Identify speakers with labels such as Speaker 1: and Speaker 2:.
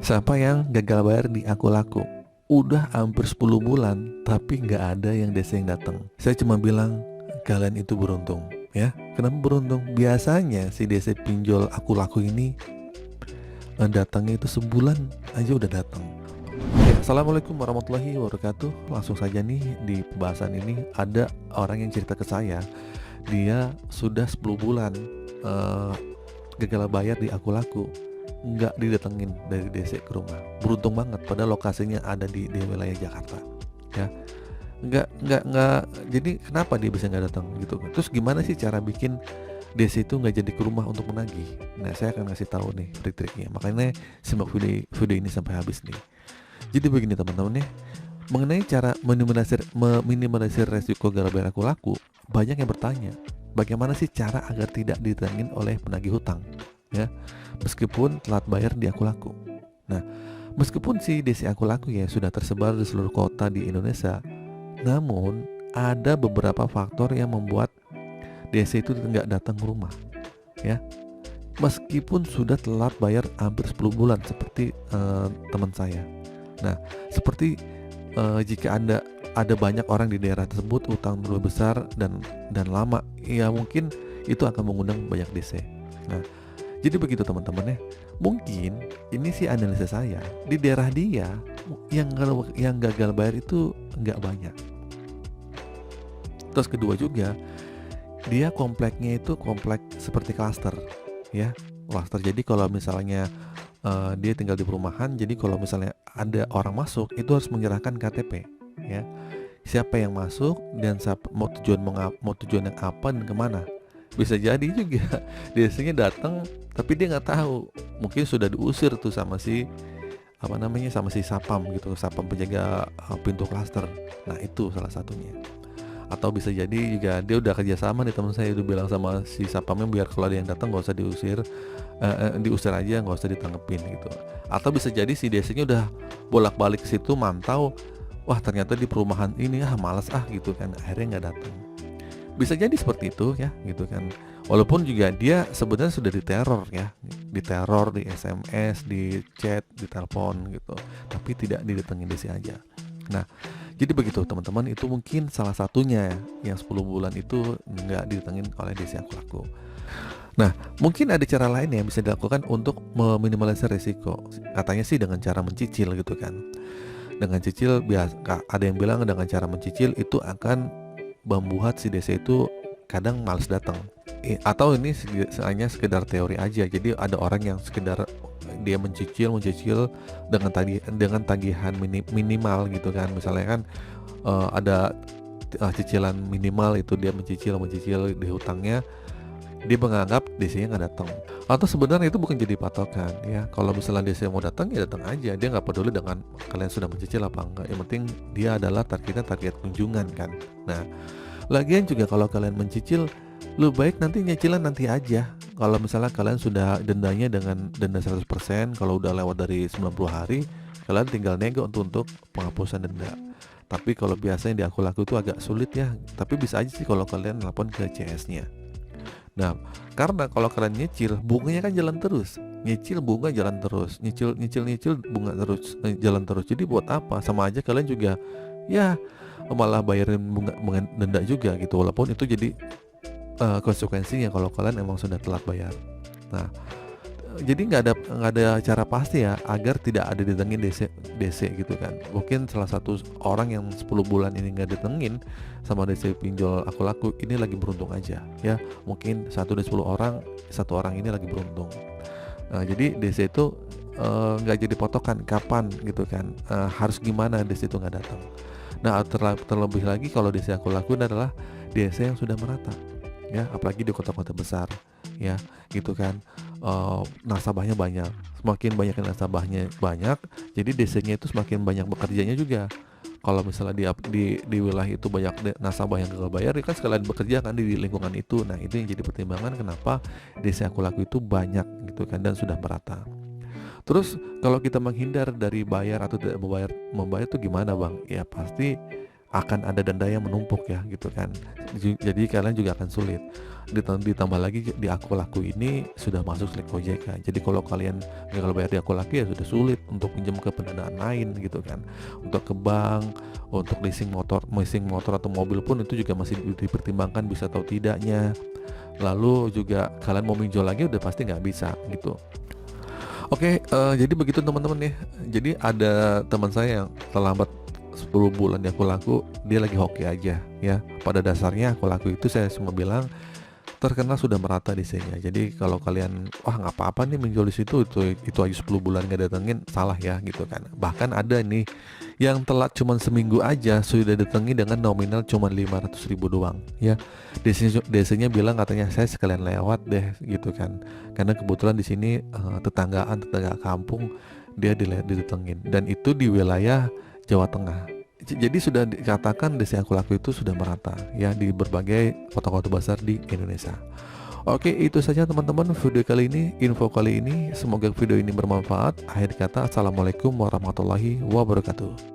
Speaker 1: Siapa yang gagal bayar di Aku Laku? Udah hampir 10 bulan, tapi nggak ada yang desa yang datang. Saya cuma bilang, kalian itu beruntung. Ya, kenapa beruntung? Biasanya si desa pinjol Aku Laku ini datangnya itu sebulan aja udah datang. Ya, Assalamualaikum warahmatullahi wabarakatuh. Langsung saja nih di pembahasan ini ada orang yang cerita ke saya. Dia sudah 10 bulan eh, gagal bayar di Aku Laku, nggak didatengin dari DC ke rumah. Beruntung banget padahal lokasinya ada di wilayah Jakarta, ya. Nggak jadi kenapa dia bisa nggak datang gitu kan. Terus gimana sih cara bikin DC itu nggak jadi ke rumah untuk menagih? Nah, saya akan ngasih tahu nih trik-triknya, makanya simak video ini sampai habis nih. Jadi begini teman-teman ya, mengenai cara meminimalisir resiko gagal bayar Aku Laku, banyak yang bertanya, bagaimana sih cara agar tidak ditagih oleh penagih hutang, ya, meskipun telat bayar di Aku Laku. Nah, meskipun si DC Aku Laku ya sudah tersebar di seluruh kota di Indonesia, namun ada beberapa faktor yang membuat DC itu nggak datang ke rumah, ya. Meskipun sudah telat bayar hampir 10 bulan seperti teman saya. Nah, seperti jika Anda ada banyak orang di daerah tersebut utang terlalu besar dan lama, ya mungkin itu akan mengundang banyak DC. Nah, jadi begitu teman-teman ya. Mungkin ini sih analisa saya, di daerah dia yang gagal bayar itu nggak banyak. Terus kedua juga, dia kompleknya itu komplek seperti klaster, ya, klaster. Jadi kalau misalnya dia tinggal di perumahan, jadi kalau misalnya ada orang masuk itu harus menyerahkan KTP, ya, siapa yang masuk dan mau tujuan yang apa dan kemana. Bisa jadi juga biasanya datang tapi dia nggak tahu, mungkin sudah diusir tuh sama si sama si sapam gitu, sapam penjaga pintu klaster. Nah, itu salah satunya. Atau bisa jadi juga dia udah kerjasama nih, teman saya udah bilang sama si sapamnya biar kalau ada yang datang nggak usah diusir, diusir aja, nggak usah ditanggepin gitu. Atau bisa jadi si desanya udah bolak-balik ke situ mantau, wah ternyata di perumahan ini malas gitu kan, akhirnya nggak datang. Bisa jadi seperti itu ya gitu kan. Walaupun juga dia sebenarnya sudah diteror ya, diteror di SMS, di chat, di telepon gitu, tapi tidak didatengin desi aja. Nah, jadi begitu teman-teman, itu mungkin salah satunya yang 10 bulan itu nggak didatengin oleh desi Aku Laku. Nah, mungkin ada cara lain yang bisa dilakukan untuk meminimalisir risiko. Katanya sih dengan cara mencicil gitu kan. Dengan cicil biasa, ada yang bilang dengan cara mencicil itu akan membuat si DC itu kadang males datang. Atau ini hanya sekedar teori aja. Jadi ada orang yang sekedar dia mencicil dengan tagihan minimal gitu kan. Misalnya kan ada cicilan minimal, itu dia mencicil di hutangnya, dia menganggap DC-nya nggak datang. Atau sebenarnya itu bukan jadi patokan ya. Kalau misalnya DC mau datang ya datang aja, dia nggak peduli dengan kalian sudah mencicil apa enggak. Yang penting dia adalah target kunjungan kan. Nah, lagian juga kalau kalian mencicil, lu baik nanti nyicilan nanti aja. Kalau misalnya kalian sudah dendanya dengan denda 100%, kalau udah lewat dari 90 hari, kalian tinggal nego untuk penghapusan denda. Tapi kalau biasanya di Aku Laku itu agak sulit ya. Tapi bisa aja sih kalau kalian telepon ke CS-nya. Nah, karena kalau kalian nyicil, bunganya kan jalan terus. Nyicil bunga jalan terus, nyicil bunga terus, jalan terus. Jadi buat apa? Sama aja kalian juga ya malah bayarin bunga denda juga gitu. Walaupun itu jadi konsekuensinya kalau kalian emang sudah telat bayar. Nah, jadi nggak ada cara pasti ya agar tidak ada ditengin DC gitu kan. Mungkin salah satu orang yang 10 bulan ini nggak ditengin sama DC pinjol Aku Laku ini lagi beruntung aja ya. Mungkin 1 dari 10 orang ini lagi beruntung. Nah, jadi DC itu nggak jadi potokan kapan gitu kan, harus gimana DC itu nggak datang. Nah, terlebih lagi kalau DC Aku Laku adalah DC yang sudah merata ya, apalagi di kota-kota besar ya gitu kan. Nasabahnya banyak, semakin banyak nasabahnya banyak, jadi DC-nya itu semakin banyak bekerjanya juga. Kalau misalnya di wilayah itu banyak nasabah yang gagal bayar, ya kan sekalian bekerja kan di lingkungan itu. Nah, itu yang jadi pertimbangan kenapa DC Aku Laku itu banyak gitu kan dan sudah merata. Terus kalau kita menghindar dari bayar atau tidak membayar itu gimana bang? Ya pasti akan ada denda yang menumpuk ya gitu kan. Jadi kalian juga akan sulit. Ditambah lagi di Aku Laku ini sudah masuk Slack OJK. Jadi kalau kalian gagal bayar di Aku Laku ya sudah sulit untuk pinjam ke pendanaan lain gitu kan. Untuk ke bank, untuk leasing motor atau mobil pun itu juga masih dipertimbangkan bisa atau tidaknya. Lalu juga kalian mau pinjol lagi udah pasti nggak bisa gitu. Oke, jadi begitu teman-teman ya. Jadi ada teman saya yang terlambat 10 bulan di Aku Laku, dia lagi hoki aja ya. Pada dasarnya Aku Laku itu saya cuma bilang terkenal sudah merata di sini ya. Jadi kalau kalian wah nggak apa-apa nih menjual di situ itu aja 10 bulan nggak datengin, salah ya gitu kan. Bahkan ada nih yang telat cuma seminggu aja sudah datangi dengan nominal cuma 500.000 doang ya. DC-nya bilang katanya saya sekalian lewat deh gitu kan. Karena kebetulan di sini tetangga kampung dia didatengin dan itu di wilayah Jawa Tengah. Jadi sudah dikatakan desa Aku Laku itu sudah merata ya di berbagai kota-kota besar di Indonesia. Oke, itu saja teman-teman video kali ini, info kali ini. Semoga video ini bermanfaat. Akhir kata, assalamualaikum warahmatullahi wabarakatuh.